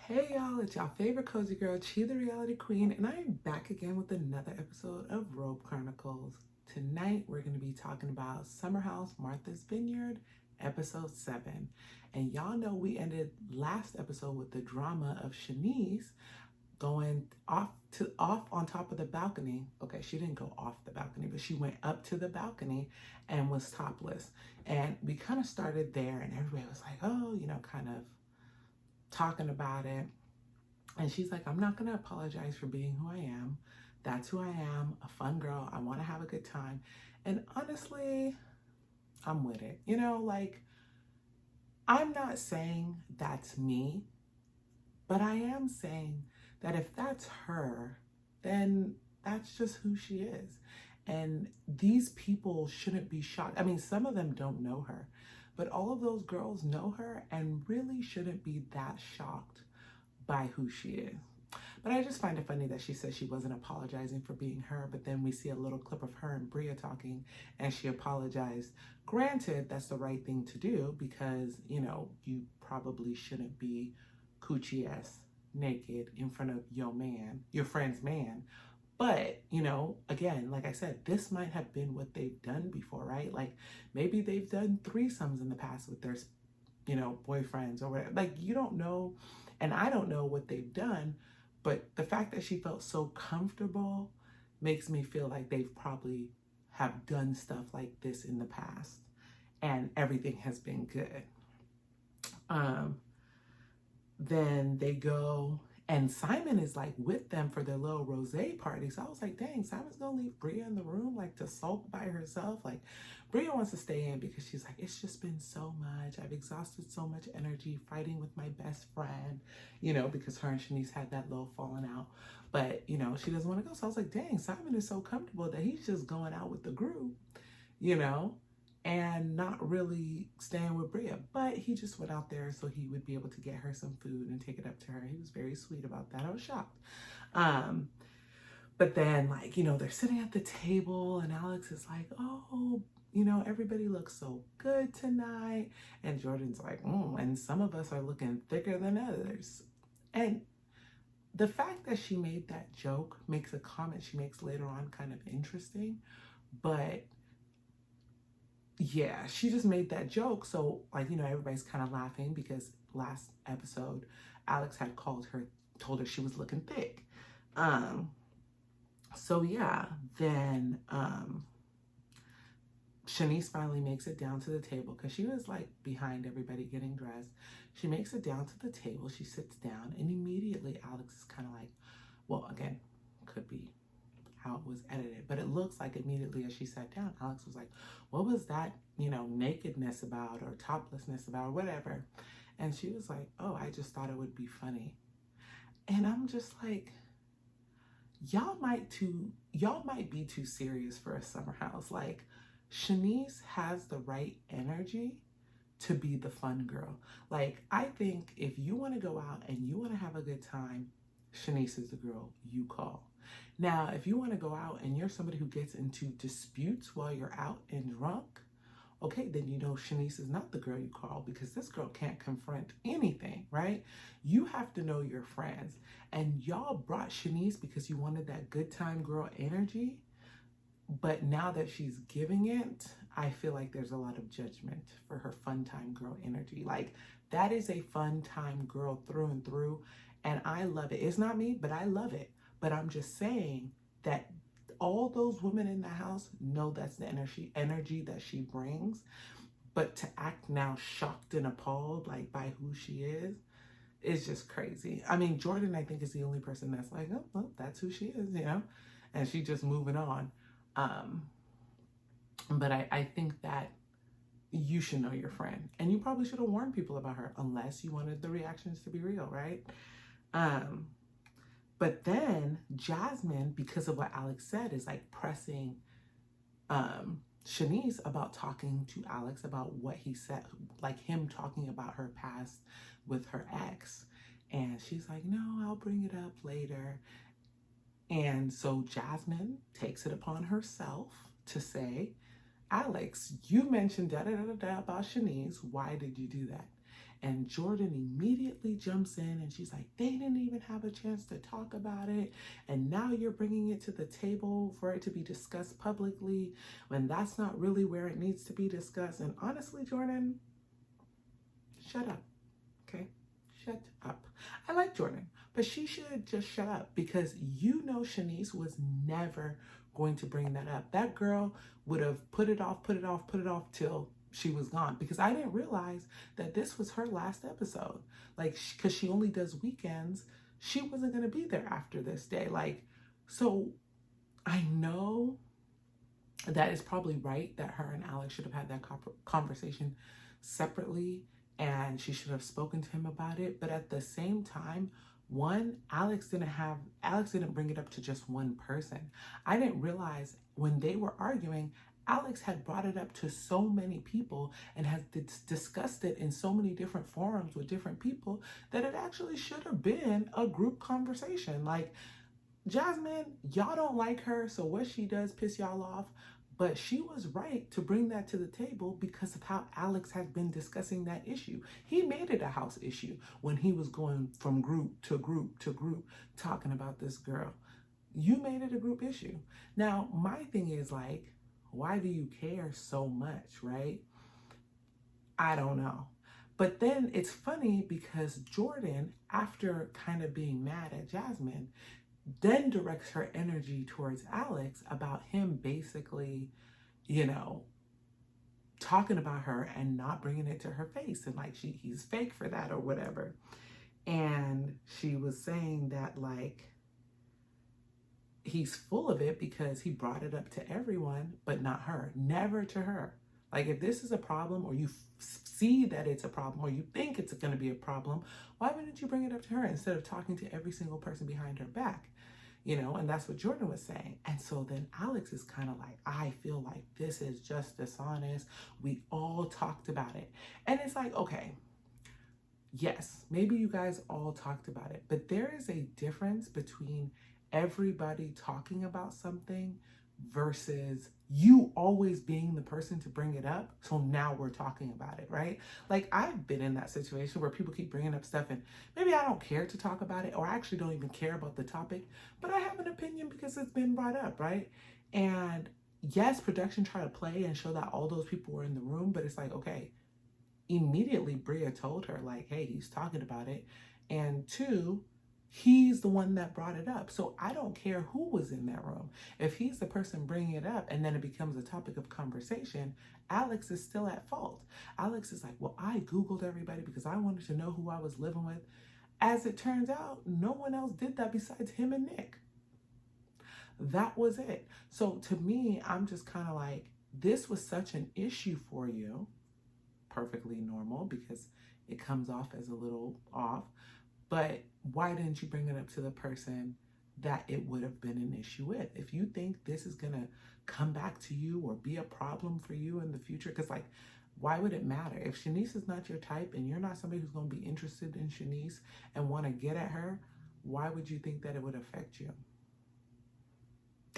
Hey y'all, it's y'all favorite cozy girl, Chi the Reality Queen, and I am back again with another episode of Robe Chronicles. Tonight we're going to be talking about Summer House Martha's Vineyard, episode 7. And y'all know we ended last episode with the drama of Shanice going off on top of the balcony. Okay, she didn't go off the balcony, but she went up to the balcony and was topless. And we kind of started there, and everybody was like, oh, kind of talking about it. And she's like, I'm not going to apologize for being who I am. That's who I am, a fun girl. I want to have a good time. And honestly, I'm with it. I'm not saying that's me, but I am saying that if that's her, then that's just who she is. And these people shouldn't be shocked. I mean, some of them don't know her, but all of those girls know her and really shouldn't be that shocked by who she is. But I just find it funny that she says she wasn't apologizing for being her, but then we see a little clip of her and Bria talking and she apologized. Granted, that's the right thing to do because, you probably shouldn't be coochie ass naked in front of your friend's man. But, again, like I said, this might have been what they've done before, right? Like maybe they've done threesomes in the past with their, boyfriends or whatever. Like you don't know, and I don't know what they've done, but the fact that she felt so comfortable makes me feel like they've probably have done stuff like this in the past and everything has been good. Then they go and Simon is like with them for their little rosé party. So I was like, dang, Simon's gonna leave Bria in the room like to sulk by herself. Like Bria wants to stay in because she's like, it's just been so much. I've exhausted so much energy fighting with my best friend, because her and Shanice had that little falling out. But, she doesn't want to go. So I was like, dang, Simon is so comfortable that he's just going out with the group, and not really staying with Bria. But he just went out there so he would be able to get her some food and take it up to her. He was very sweet about that. I was shocked. But then, they're sitting at the table and Alex is like, oh, everybody looks so good tonight. And Jordan's like, and some of us are looking thicker than others. And the fact that she made that joke makes a comment she makes later on kind of interesting. But yeah, she just made that joke. So, everybody's kind of laughing because last episode, Alex had told her she was looking thick. So yeah, then Shanice finally makes it down to the table because she was like behind everybody getting dressed. She makes it down to the table. She sits down and immediately Alex is kind of like, well, again, could be how it was edited, but it looks like immediately as she sat down, Alex was like, what was that, nakedness about or toplessness about or whatever? And she was like, oh, I just thought it would be funny. And I'm just like, y'all might be too serious for a summer house. Like Shanice has the right energy to be the fun girl. Like I think if you want to go out and you want to have a good time, Shanice is the girl you call. Now, if you want to go out and you're somebody who gets into disputes while you're out and drunk, okay, then Shanice is not the girl you call because this girl can't confront anything, right? You have to know your friends. And y'all brought Shanice because you wanted that good time girl energy. But now that she's giving it, I feel like there's a lot of judgment for her fun time girl energy. Like that is a fun time girl through and through. And I love it. It's not me, but I love it. But I'm just saying that all those women in the house know that's the energy that she brings. But to act now shocked and appalled like by who she is just crazy. I mean, Jordan, I think, is the only person that's like, oh, well, that's who she is, and she's just moving on. But I think that you should know your friend. And you probably should have warned people about her unless you wanted the reactions to be real, right? But then Jasmine, because of what Alex said, is like pressing Shanice about talking to Alex about what he said, like him talking about her past with her ex. And she's like, no, I'll bring it up later. And so Jasmine takes it upon herself to say, Alex, you mentioned da-da-da-da about Shanice. Why did you do that? And Jordan immediately jumps in and she's like, they didn't even have a chance to talk about it. And now you're bringing it to the table for it to be discussed publicly when that's not really where it needs to be discussed. And honestly, Jordan, shut up, okay? Shut up. I like Jordan, but she should just shut up because you know Shanice was never going to bring that up. That girl would have put it off till she was gone because I didn't realize that this was her last episode. Like, because she only does weekends, she wasn't going to be there after this day. Like, so I know that is probably right that her and Alex should have had that conversation separately and she should have spoken to him about it. But at the same time, one, Alex didn't bring it up to just one person. I didn't realize when they were arguing, Alex had brought it up to so many people and has discussed it in so many different forums with different people that it actually should have been a group conversation. Like, Jasmine, y'all don't like her, so what she does piss y'all off, but she was right to bring that to the table because of how Alex has been discussing that issue. He made it a house issue when he was going from group to group to group talking about this girl. You made it a group issue. Now, my thing is like, why do you care so much, right? I don't know. But then it's funny because Jordan, after kind of being mad at Jasmine, then directs her energy towards Alex about him basically, talking about her and not bringing it to her face. And like, he's fake for that or whatever. And she was saying that like, he's full of it because he brought it up to everyone, but not her, never to her. Like, if this is a problem or you see that it's a problem or you think it's going to be a problem, why wouldn't you bring it up to her instead of talking to every single person behind her back? And that's what Jordan was saying. And so then Alex is kind of like, I feel like this is just dishonest. We all talked about it. And it's like, okay, yes, maybe you guys all talked about it, but there is a difference between everybody talking about something versus you always being the person to bring it up. So now we're talking about it, right? Like, I've been in that situation where people keep bringing up stuff and maybe I don't care to talk about it, or I actually don't even care about the topic, but I have an opinion because it's been brought up, right? And yes, production tried to play and show that all those people were in the room, but it's like, okay, immediately Bria told her like, hey, he's talking about it. And two, he's the one that brought it up. So I don't care who was in that room. If he's the person bringing it up and then it becomes a topic of conversation, Alex is still at fault. Alex is like, well, I Googled everybody because I wanted to know who I was living with. As it turns out, no one else did that besides him and Nick. That was it. So to me, I'm just kind of like, this was such an issue for you. Perfectly normal because it comes off as a little off. But why didn't you bring it up to the person that it would have been an issue with? If you think this is going to come back to you or be a problem for you in the future, because like, why would it matter? If Shanice is not your type and you're not somebody who's going to be interested in Shanice and want to get at her, why would you think that it would affect you?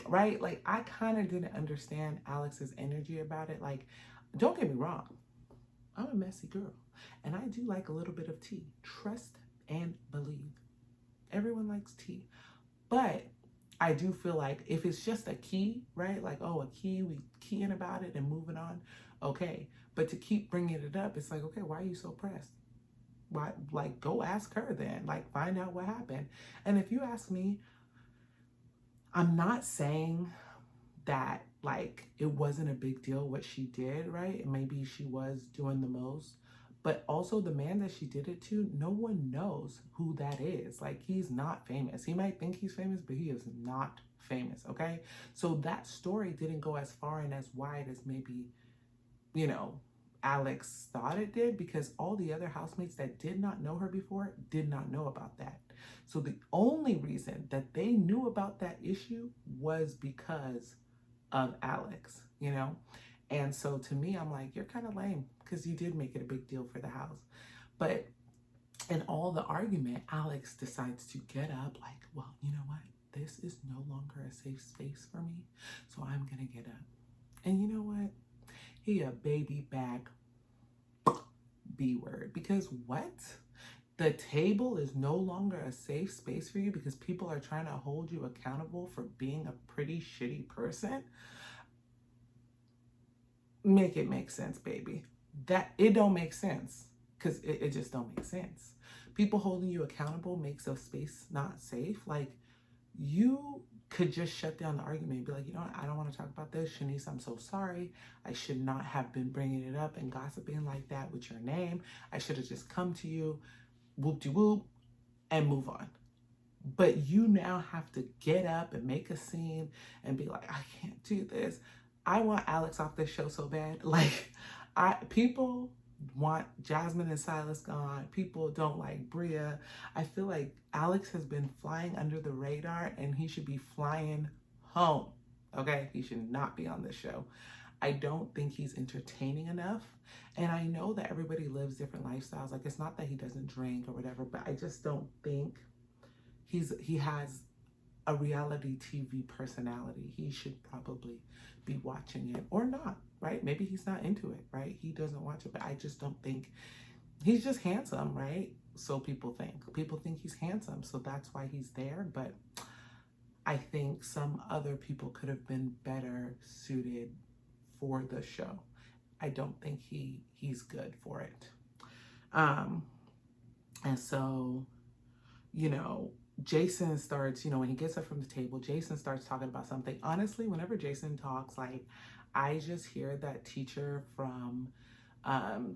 Right? Like, I kind of didn't understand Alex's energy about it. Like, don't get me wrong. I'm a messy girl and I do like a little bit of tea. Trust and believe. Everyone likes tea. But I do feel like if it's just a key, right? Like, oh, a key, we keying about it and moving on. Okay. But to keep bringing it up, it's like, okay, why are you so pressed? Why? Like, go ask her then. Like, find out what happened. And if you ask me, I'm not saying that like it wasn't a big deal what she did, right? Maybe she was doing the most, but also the man that she did it to, no one knows who that is. Like, he's not famous. He might think he's famous, but he is not famous, okay? So that story didn't go as far and as wide as maybe, Alex thought it did, because all the other housemates that did not know her before did not know about that. So the only reason that they knew about that issue was because of Alex, And so to me, I'm like, you're kind of lame because you did make it a big deal for the house. But in all the argument, Alex decides to get up like, well, you know what? This is no longer a safe space for me. So I'm going to get up. And you know what? He a baby back B word. Because what? The table is no longer a safe space for you because people are trying to hold you accountable for being a pretty shitty person? Make it make sense, baby. That it don't make sense, because it just don't make sense. People holding you accountable makes a space not safe. Like, you could just shut down the argument and be like, you know what, I don't want to talk about this. Shanice, I'm so sorry. I should not have been bringing it up and gossiping like that with your name. I should have just come to you, whoop-de-whoop, and move on. But you now have to get up and make a scene and be like, I can't do this. I want Alex off this show so bad. Like, people want Jasmine and Silas gone. People don't like Bria. I feel like Alex has been flying under the radar and he should be flying home. Okay? He should not be on this show. I don't think he's entertaining enough. And I know that everybody lives different lifestyles. Like, it's not that he doesn't drink or whatever, but I just don't think he has a reality TV personality. He should probably be watching it, or not, right? Maybe he's not into it, right? He doesn't watch it, but I just don't think he's just handsome, right? So people think he's handsome, so that's why he's there. But I think some other people could have been better suited for the show. I don't think he's good for it. And so, you know, Jason starts, when he gets up from the table, Jason starts talking about something. Honestly, whenever Jason talks, like, I just hear that teacher from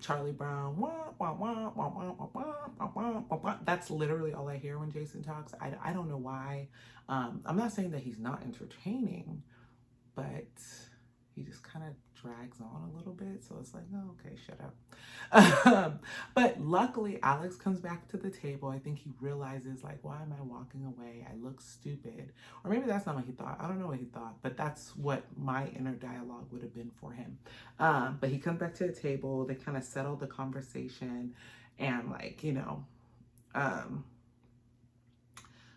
Charlie Brown. That's literally all I hear when Jason talks. I don't know why. I'm not saying that he's not entertaining, but he just kind of drags on a little bit. So it's like, oh, okay, shut up. But luckily, Alex comes back to the table. I think he realizes, like, why am I walking away? I look stupid. Or maybe that's not what he thought. I don't know what he thought, but that's what my inner dialogue would have been for him. But he comes back to the table. They kind of settle the conversation and, like,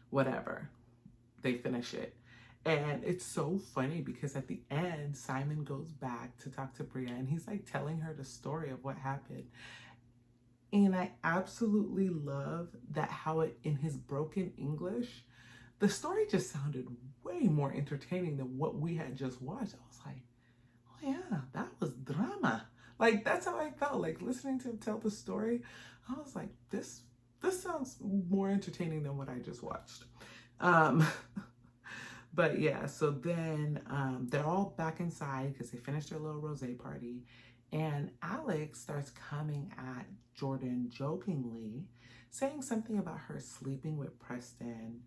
whatever. They finish it. And it's so funny because at the end, Simon goes back to talk to Bria and he's like telling her the story of what happened. And I absolutely love that how in his broken English, the story just sounded way more entertaining than what we had just watched. I was like, oh yeah, that was drama. Like, that's how I felt, like, listening to him tell the story. I was like, this sounds more entertaining than what I just watched. But yeah, so then they're all back inside because they finished their little rosé party. And Alex starts coming at Jordan jokingly, saying something about her sleeping with Preston.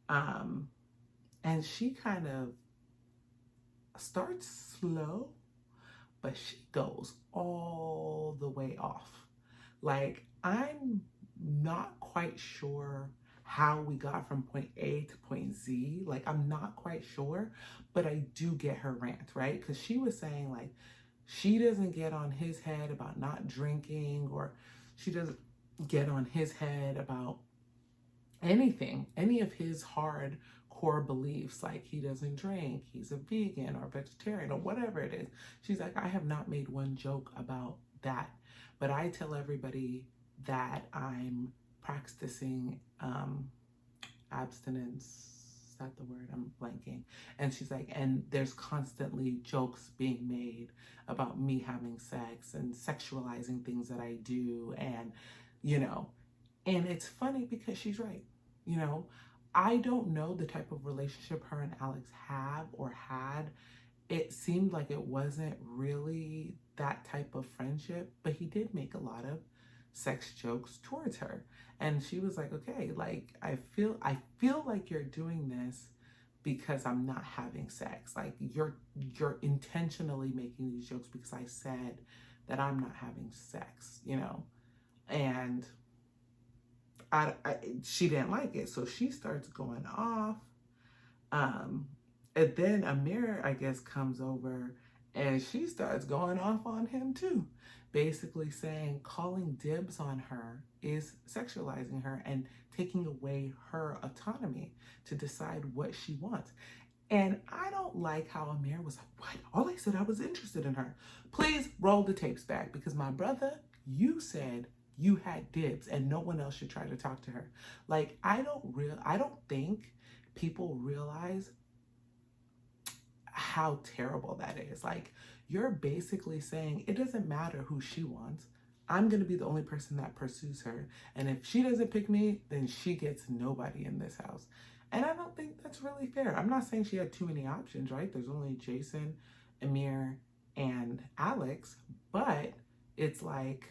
And she kind of starts slow, but she goes all the way off. Like, I'm not quite sure how we got from point A to point Z. Like, I'm not quite sure, but I do get her rant, right? Because she was saying, like, she doesn't get on his head about not drinking, or she doesn't get on his head about anything, any of his hard core beliefs, like he doesn't drink, he's a vegan or vegetarian or whatever it is. She's like, I have not made one joke about that, but I tell everybody that I'm practicing abstinence. Is that the word? I'm blanking. And she's like, and there's constantly jokes being made about me having sex and sexualizing things that I do. And, and it's funny because she's right. I don't know the type of relationship her and Alex have or had. It seemed like it wasn't really that type of friendship, but he did make a lot of sex jokes towards her. And she was like, okay, like, I feel like you're doing this because I'm not having sex. Like, you're intentionally making these jokes because I said that I'm not having sex, and she didn't like it. So she starts going off. And then Amir, I guess, comes over and she starts going off on him too. Basically saying calling dibs on her is sexualizing her and taking away her autonomy to decide what she wants. And I don't like how Amir was like, what? All I said, I was interested in her. Please roll the tapes back, because my brother, You said you had dibs and no one else should try to talk to her. Like, I don't think people realize how terrible that is. Like, you're basically saying it doesn't matter who she wants. I'm going to be the only person that pursues her. And if she doesn't pick me, then she gets nobody in this house. And I don't think that's really fair. I'm not saying she had too many options, right? There's only Jason, Amir, and Alex. But it's like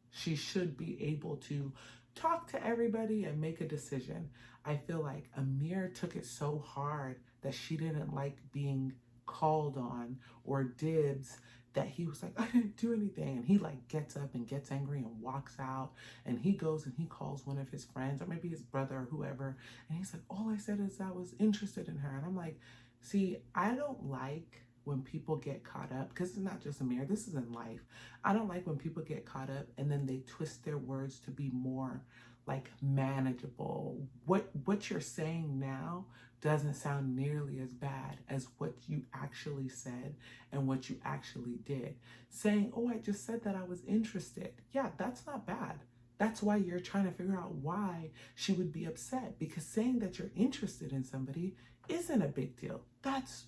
she should be able to talk to everybody and make a decision. I feel like Amir took it so hard that she didn't like being called on or dibs, that he was like, I didn't do anything. And he like gets up and gets angry and walks out, and he goes and he calls one of his friends or maybe his brother or whoever. And he's like, all I said is I was interested in her. And I'm like, see, I don't like when people get caught up, because it's not just Amir, this is in life. I don't like when people get caught up and then they twist their words to be more like manageable. What you're saying now doesn't sound nearly as bad as what you actually said and what you actually did. Saying, oh, I just said that I was interested. Yeah, that's not bad. That's why you're trying to figure out why she would be upset, because saying that you're interested in somebody isn't a big deal. That's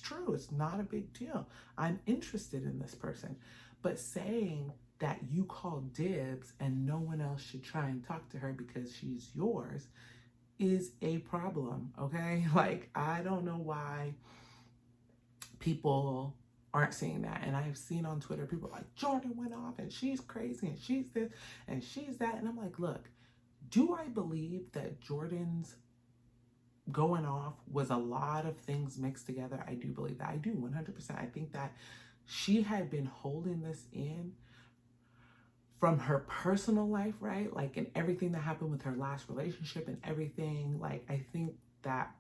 true. It's not a big deal. I'm interested in this person. But saying that you call dibs and no one else should try and talk to her because she's yours is a problem, okay? Like, I don't know why people aren't seeing that. And I've seen on Twitter, people like, Jordan went off and she's crazy and she's this and she's that. And I'm like, look, do I believe that Jordan's going off was a lot of things mixed together? I do believe that. I do 100%. I think that she had been holding this in from her personal life, right? Like, and everything that happened with her last relationship and everything. Like, I think that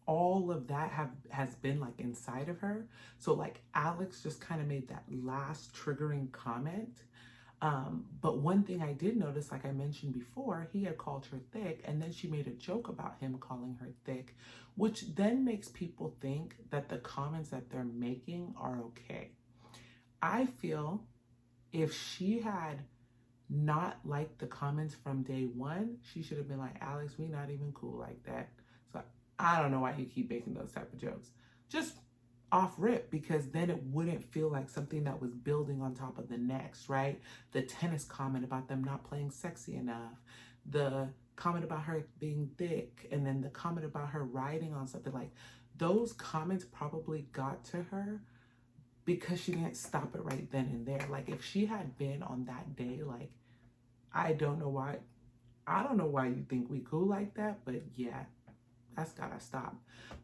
all of that has been like inside of her. So like Alex just kind of made that last triggering comment. But one thing I did notice, like I mentioned before, he had called her thick, and then she made a joke about him calling her thick, which then makes people think that the comments that they're making are okay. I feel if she had not liked the comments from day one, she should have been like, Alex, we not even cool like that. So I don't know why you keep making those type of jokes. Just off rip, because then it wouldn't feel like something that was building on top of the next, right? The tennis comment about them not playing sexy enough, the comment about her being thick, and then the comment about her riding on something. Like, those comments probably got to her because she didn't stop it right then and there. Like, if she had been on that day, like, I don't know why you think we cool like that, but yeah, that's gotta stop.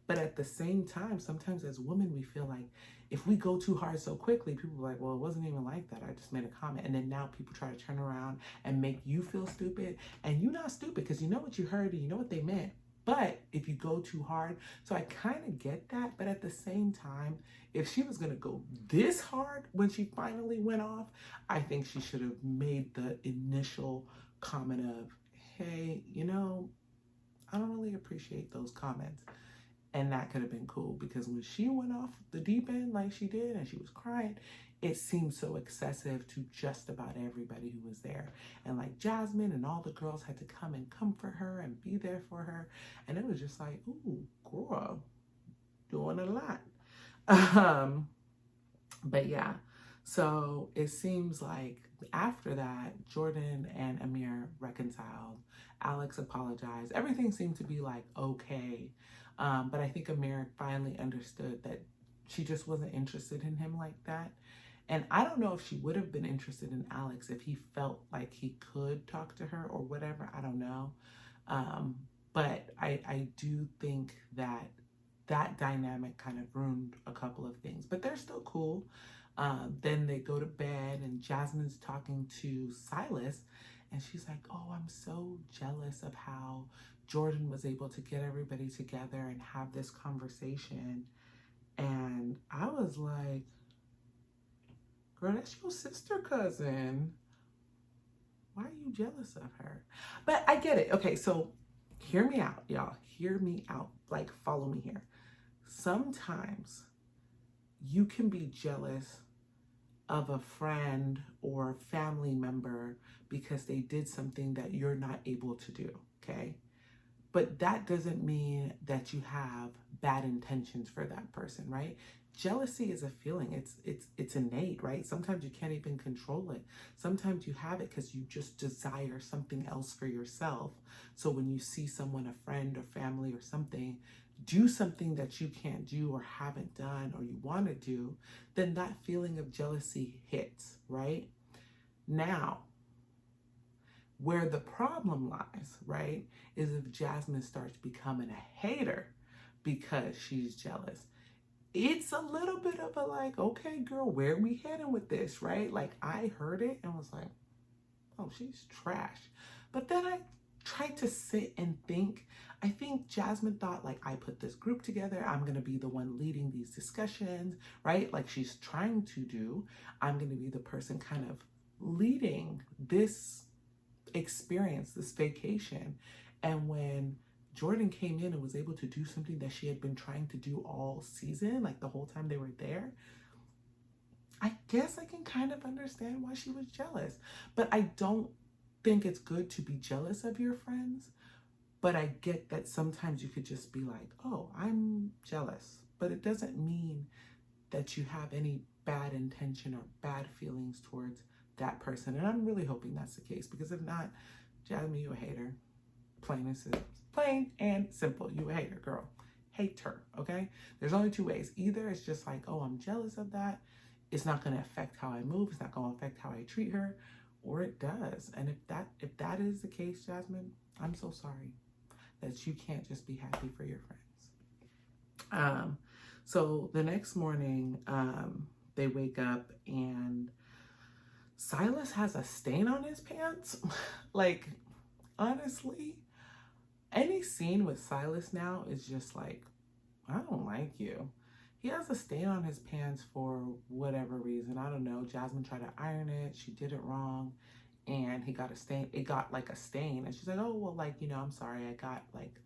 But at the same time, sometimes as women, we feel like if we go too hard so quickly, people are like, well, it wasn't even like that. I just made a comment. And then now people try to turn around and make you feel stupid. And you're not stupid because you know what you heard and you know what they meant. But if you go too hard, so I kind of get that. But at the same time, if she was going to go this hard when she finally went off, I think she should have made the initial comment of, hey, you know, I don't really appreciate those comments. And that could have been cool, because when she went off the deep end like she did and she was crying, it seemed so excessive to just about everybody who was there. And like Jasmine and all the girls had to come and comfort her and be there for her. And it was just like, ooh, girl, doing a lot. But yeah, so it seems like after that, Jordan and Amir reconciled. Alex apologized. Everything seemed to be like okay. But I think Amir finally understood that she just wasn't interested in him like that. And I don't know if she would have been interested in Alex if he felt like he could talk to her or whatever. I don't know. But I do think that that dynamic kind of ruined a couple of things. But they're still cool. Then they go to bed and Jasmine's talking to Silas. And she's like, oh, I'm so jealous of how Jordan was able to get everybody together and have this conversation. And I was like, girl, that's your sister cousin. Why are you jealous of her? But I get it. Okay, so hear me out, y'all. Hear me out. Like, follow me here. Sometimes you can be jealous of a friend or family member because they did something that you're not able to do, okay? But that doesn't mean that you have bad intentions for that person, right? Jealousy is a feeling. It's innate, right? Sometimes you can't even control it. Sometimes you have it because you just desire something else for yourself. So when you see someone, a friend or family or something, do something that you can't do or haven't done or you want to do, then that feeling of jealousy hits, right? Now, where the problem lies, right, is if Jasmine starts becoming a hater because she's jealous. It's a little bit of a like, okay, girl, where are we heading with this, right? Like, I heard it and was like, oh, she's trash. But then I tried to sit and think. I think Jasmine thought, like, I put this group together. I'm going to be the one leading these discussions, right? Like she's trying to do. I'm going to be the person kind of leading this experience, this vacation. And when Jordan came in and was able to do something that she had been trying to do all season, like the whole time they were there, I guess I can kind of understand why she was jealous. But I don't think it's good to be jealous of your friends. But I get that sometimes you could just be like, oh, I'm jealous. But it doesn't mean that you have any bad intention or bad feelings towards that person. And I'm really hoping that's the case, because if not, Jasmine, you a hater. Plain and simple. You a hater, girl. Hate her, okay? There's only two ways. Either it's just like, oh, I'm jealous of that. It's not going to affect how I move. It's not going to affect how I treat her. Or it does. And if that is the case, Jasmine, I'm so sorry that you can't just be happy for your friends. So the next morning, they wake up and Silas has a stain on his pants. Like, honestly, any scene with Silas now is just like, I don't like you. He has a stain on his pants for whatever reason. I don't know. Jasmine tried to iron it. She did it wrong. And he got a stain. It got like a stain. And she's like, oh, well, like, I'm sorry.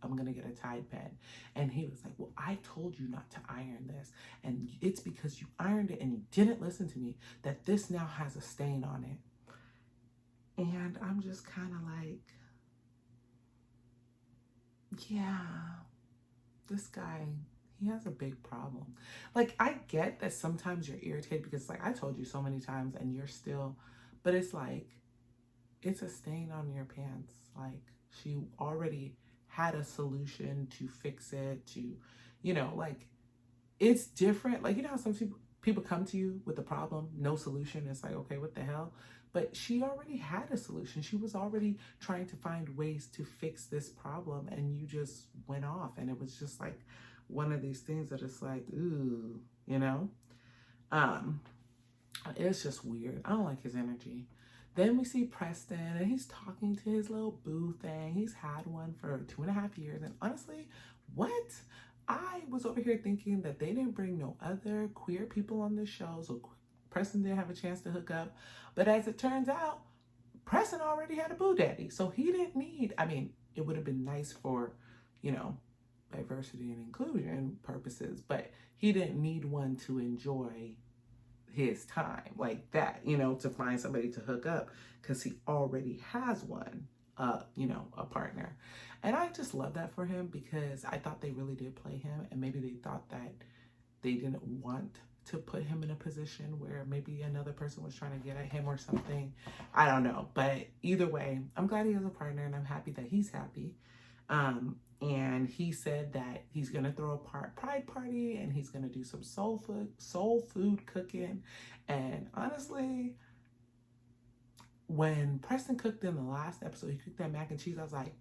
I'm going to get a Tide pen. And he was like, well, I told you not to iron this. And it's because you ironed it and you didn't listen to me that this now has a stain on it. And I'm just kind of like, yeah, this guy, he has a big problem. Like, I get that sometimes you're irritated because, like, I told you so many times and you're still, but it's like, it's a stain on your pants. Like, she already had a solution to fix it, to, like, it's different. Like, how some people come to you with a problem, no solution. It's like, okay, what the hell? But she already had a solution. She was already trying to find ways to fix this problem, and you just went off. And it was just like one of these things that it's like, ooh, it's just weird. I don't like his energy. Then we see Preston, and he's talking to his little boo thing. He's had one for 2.5 years. And honestly, what? I was over here thinking that they didn't bring no other queer people on this show, so Preston didn't have a chance to hook up. But as it turns out, Preston already had a boo daddy. So he didn't need, it would have been nice for, diversity and inclusion purposes, but he didn't need one to enjoy his time like that, to find somebody to hook up, because he already has one, a partner. And I just love that for him, because I thought they really did play him, and maybe they thought that they didn't want to put him in a position where maybe another person was trying to get at him or something. I don't know. But either way, I'm glad he has a partner, and I'm happy that he's happy. And he said that he's going to throw a pride party, and he's going to do some soul food cooking. And honestly, when Preston cooked in the last episode, he cooked that mac and cheese. I was like,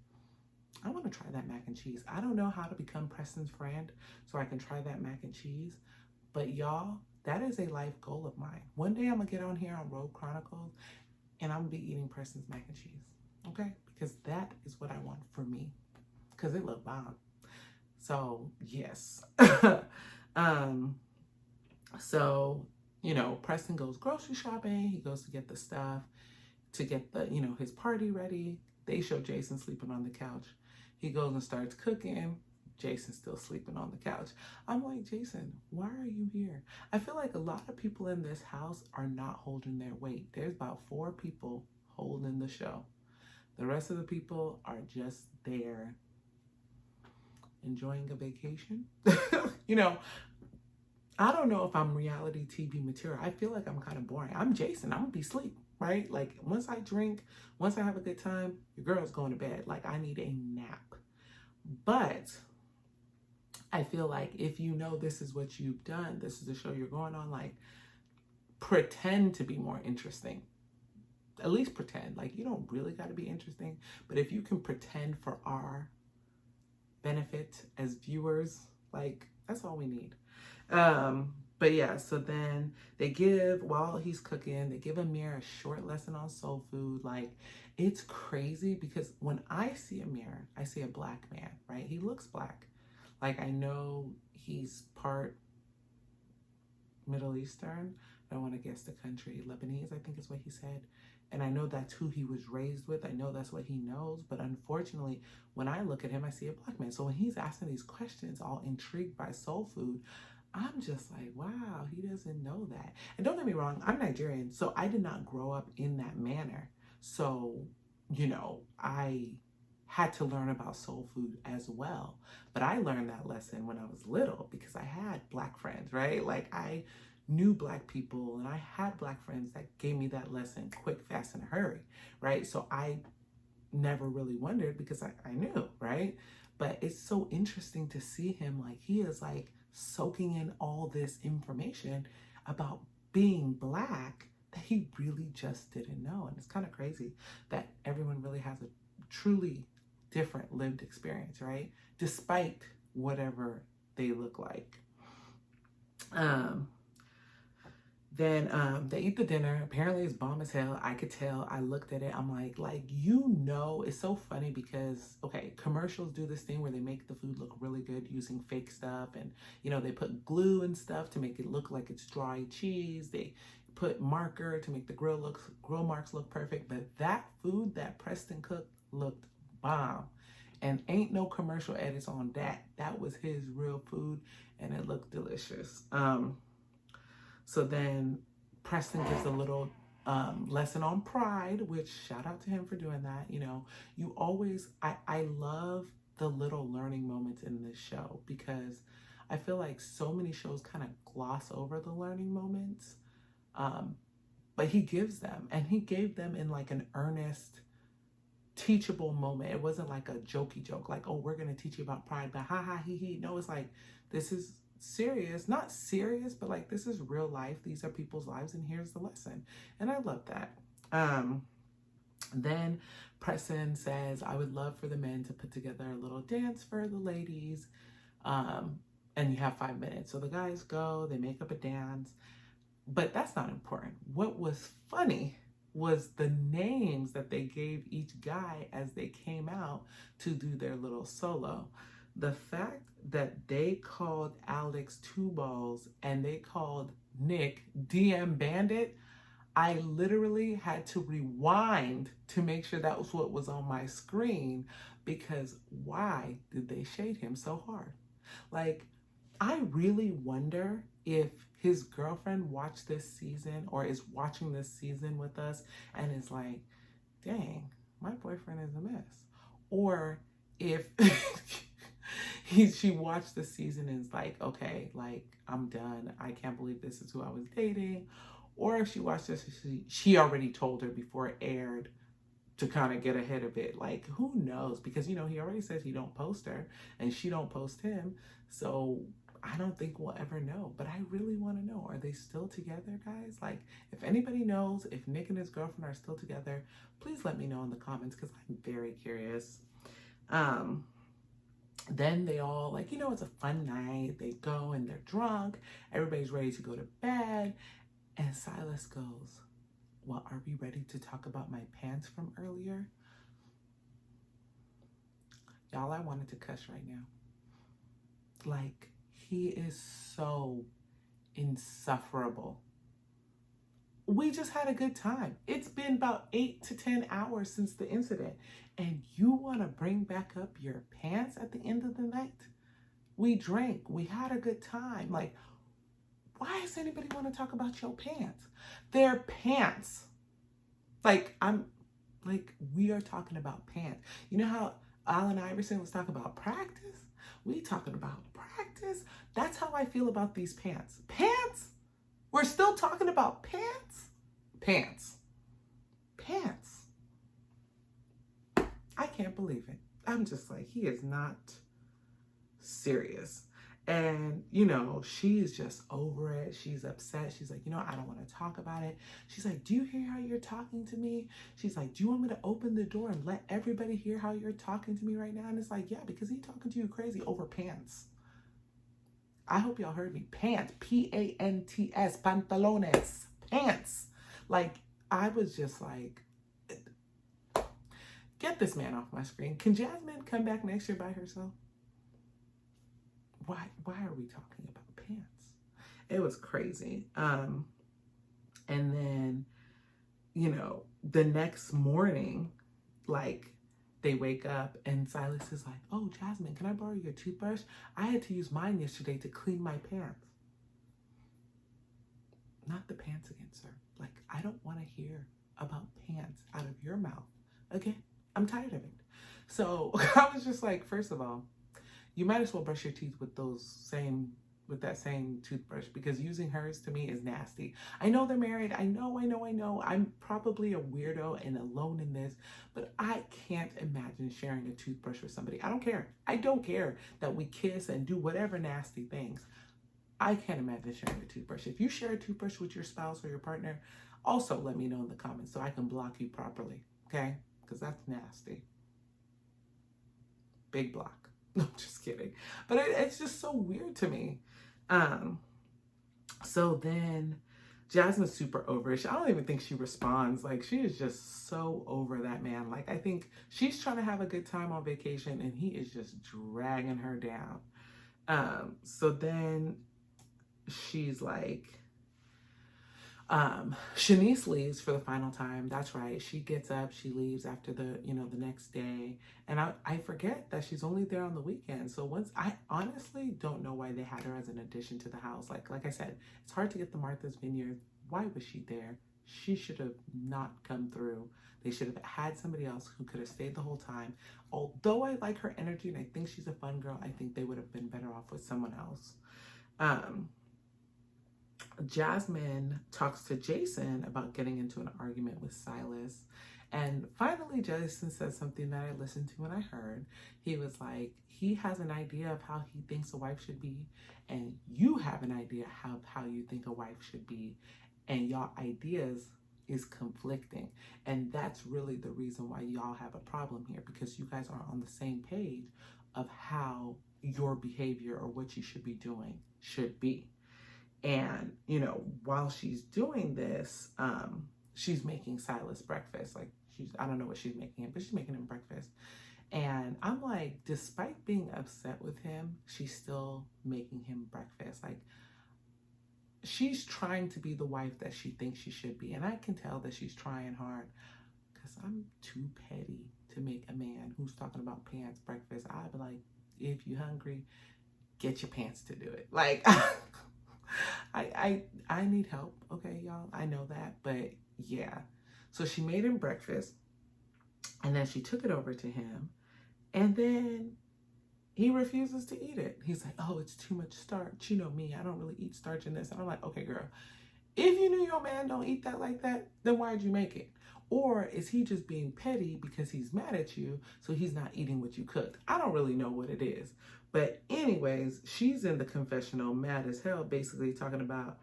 I want to try that mac and cheese. I don't know how to become Preston's friend so I can try that mac and cheese. But y'all, that is a life goal of mine. One day I'm going to get on here on Robe Chronicles, and I'm going to be eating Preston's mac and cheese. Okay? Because that is what I want for me. Because it looked bomb. So, yes. So, Preston goes grocery shopping. He goes to get the stuff, to get the, his party ready. They show Jason sleeping on the couch. He goes and starts cooking. Jason's still sleeping on the couch. I'm like, Jason, why are you here? I feel like a lot of people in this house are not holding their weight. There's about 4 people holding the show. The rest of the people are just there enjoying a vacation. You know, I don't know if I'm reality TV material. I feel like I'm kind of boring. I'm Jason. I'm going to be asleep, right? Like, once I drink, once I have a good time, your girl's going to bed. Like, I need a nap. But I feel like if you know this is what you've done, this is the show you're going on, like, pretend to be more interesting. At least pretend. Like, you don't really got to be interesting. But if you can pretend for our benefit as viewers, like, that's all we need. But yeah, so then they give, while he's cooking, they give Amir a short lesson on soul food. Like, it's crazy because when I see Amir, I see a black man, right? He looks black. Like, I know he's part Middle Eastern. I don't want to guess the country. Lebanese, I think is what he said. And I know that's who he was raised with. I know that's what he knows. But unfortunately, when I look at him, I see a black man. So when he's asking these questions, all intrigued by soul food, I'm just like, wow, he doesn't know that. And don't get me wrong, I'm Nigerian, so I did not grow up in that manner. So, you know, I had to learn about soul food as well. But I learned that lesson when I was little because I had black friends, right? Like, I knew black people and I had black friends that gave me that lesson quick, fast, in a hurry, right? So I never really wondered because I knew, right? But it's so interesting to see him, like, he is like soaking in all this information about being black that he really just didn't know. And it's kind of crazy that everyone really has a truly different lived experience, right? Despite whatever they look like. Then they eat the dinner. Apparently it's bomb as hell. I could tell. I looked at it. I'm like, you know, it's so funny because, okay, commercials do this thing where they make the food look really good using fake stuff. And, you know, they put glue and stuff to make it look like it's dry cheese. They put marker to make the grill marks look perfect. But that food that Preston cooked looked bomb. And ain't no commercial edits on that. That was his real food and it looked delicious. So then Preston gives a little lesson on pride, which shout out to him for doing that. You know, you always, I love the little learning moments in this show because I feel like so many shows kind of gloss over the learning moments. But he gives them, and he gave them in like an earnest, teachable moment. It wasn't like a jokey joke, like, oh, we're going to teach you about pride, but ha ha he he. No, it's like, this is serious, not serious, but like, this is real life. These are people's lives and here's the lesson. And I love that. Then Preston says, I would love for the men to put together a little dance for the ladies. And you have 5 minutes. So the guys go, they make up a dance, but that's not important. What was funny was the names that they gave each guy as they came out to do their little solo. The fact that they called Alex Two Balls and they called Nick DM Bandit, I literally had to rewind to make sure that was what was on my screen because why did they shade him so hard? Like, I really wonder if his girlfriend watched this season or is watching this season with us and is like, dang, my boyfriend is a mess. Or if she watched the season and is like, okay, like, I'm done. I can't believe this is who I was dating. Or if she watched this, she already told her before it aired to kind of get ahead of it. Like, who knows? Because, you know, he already says he don't post her and she don't post him. So I don't think we'll ever know. But I really want to know, are they still together, guys? Like, if anybody knows if Nick and his girlfriend are still together, please let me know in the comments because I'm very curious. Then they all, like, you know, it's a fun night. They go and they're drunk. Everybody's ready to go to bed. And Silas goes, well, are we ready to talk about my pants from earlier? Y'all, I wanted to cuss right now. Like, he is so insufferable. We just had a good time. It's been about 8 to 10 hours since the incident. And you want to bring back up your pants at the end of the night? We drank. We had a good time. Like, why does anybody want to talk about your pants? They're pants. Like, we are talking about pants. You know how Allen Iverson was talking about practice? We talking about practice. That's how I feel about these pants. Pants? We're still talking about pants? Pants. Pants. I can't believe it. I'm just like, he is not serious. And, she's just over it. She's upset. She's like, I don't want to talk about it. She's like, do you hear how you're talking to me? She's like, do you want me to open the door and let everybody hear how you're talking to me right now? And it's like, yeah, because he's talking to you crazy over pants. I hope y'all heard me. Pants. P-A-N-T-S. Pantalones. Pants. Like, I was just like, get this man off my screen. Can Jasmine come back next year by herself? Why are we talking about pants? It was crazy. And then, the next morning, like, they wake up and Silas is like, oh, Jasmine, can I borrow your toothbrush? I had to use mine yesterday to clean my pants. Not the pants again, sir. Like, I don't want to hear about pants out of your mouth. Okay? I'm tired of it. So I was just like, first of all, you might as well brush your teeth with that same toothbrush, because using hers to me is nasty. I know they're married. I know. I'm probably a weirdo and alone in this, but I can't imagine sharing a toothbrush with somebody. I don't care. I don't care that we kiss and do whatever nasty things. I can't imagine sharing a toothbrush. If you share a toothbrush with your spouse or your partner, also let me know in the comments so I can block you properly, okay? Because that's nasty. Big block. No, I'm just kidding. But it's just so weird to me. So then Jasmine's super over it. I don't even think she responds. Like, she is just so over that man. Like, I think she's trying to have a good time on vacation and he is just dragging her down. So then she's like, Shanice leaves for the final time. That's right. She gets up, she leaves after the next day. And I forget that she's only there on the weekend. So I honestly don't know why they had her as an addition to the house. Like I said, it's hard to get the Martha's Vineyard. Why was she there? She should have not come through. They should have had somebody else who could have stayed the whole time. Although I like her energy and I think she's a fun girl, I think they would have been better off with someone else. Jasmine talks to Jason about getting into an argument with Silas. And finally, Jason says something that I listened to and I heard. He was like, he has an idea of how he thinks a wife should be, and you have an idea of how you think a wife should be, and y'all ideas is conflicting. And that's really the reason why y'all have a problem here, because you guys aren't on the same page of how your behavior or what you should be doing should be. And, while she's doing this, she's making Silas breakfast. Like, I don't know what she's making him, but she's making him breakfast. And I'm like, despite being upset with him, she's still making him breakfast. Like, she's trying to be the wife that she thinks she should be. And I can tell that she's trying hard, because I'm too petty to make a man who's talking about pants breakfast. I'd be like, if you're hungry, get your pants to do it. Like, I need help, okay, y'all? I know that, but yeah. So she made him breakfast, and then she took it over to him, and then he refuses to eat it. He's like, oh, it's too much starch. You know me, I don't really eat starch in this. And I'm like, okay, girl, if you knew your man don't eat that like that, then why'd you make it? Or is he just being petty because he's mad at you, so he's not eating what you cooked? I don't really know what it is. But anyways, she's in the confessional mad as hell, basically talking about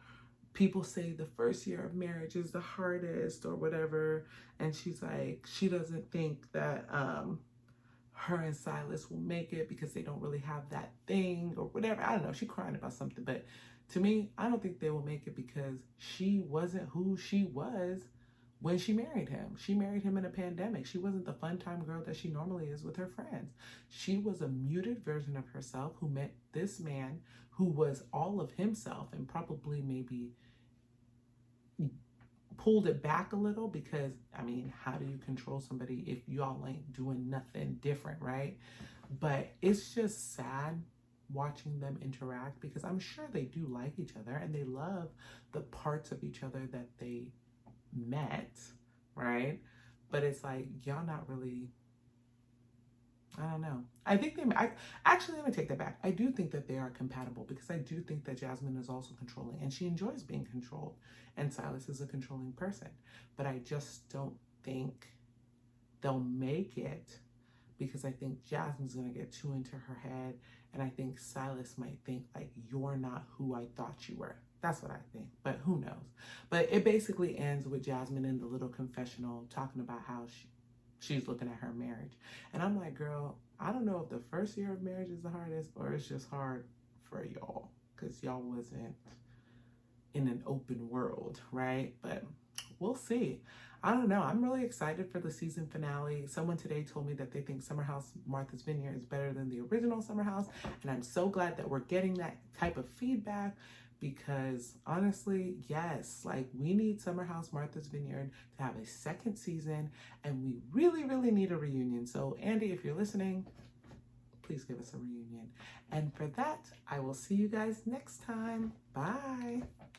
people say the first year of marriage is the hardest or whatever. And she's like, she doesn't think that her and Silas will make it because they don't really have that thing or whatever. I don't know. She's crying about something. But to me, I don't think they will make it because she wasn't who she was when she married him. She married him in a pandemic. She wasn't the fun time girl that she normally is with her friends. She was a muted version of herself who met this man who was all of himself, and probably maybe pulled it back a little, because, I mean, how do you control somebody if y'all ain't doing nothing different, right? But it's just sad watching them interact, because I'm sure they do like each other and they love the parts of each other that they met, right? But it's like, y'all not really, I don't know. I think actually, let me take that back. I do think that they are compatible, because I do think that Jasmine is also controlling and she enjoys being controlled, and Silas is a controlling person. But I just don't think they'll make it, because I think Jasmine's going to get too into her head, and I think Silas might think like, you're not who I thought you were. That's what I think, but who knows? But it basically ends with Jasmine in the little confessional talking about how she's looking at her marriage. And I'm like, girl, I don't know if the first year of marriage is the hardest, or it's just hard for y'all because y'all wasn't in an open world, right? But we'll see. I don't know. I'm really excited for the season finale. Someone today told me that they think Summer House Martha's Vineyard is better than the original Summer House. And I'm so glad that we're getting that type of feedback, because honestly, yes, like we need Summer House Martha's Vineyard to have a second season, and we really, really need a reunion. So Andy, if you're listening, please give us a reunion. And for that, I will see you guys next time. Bye.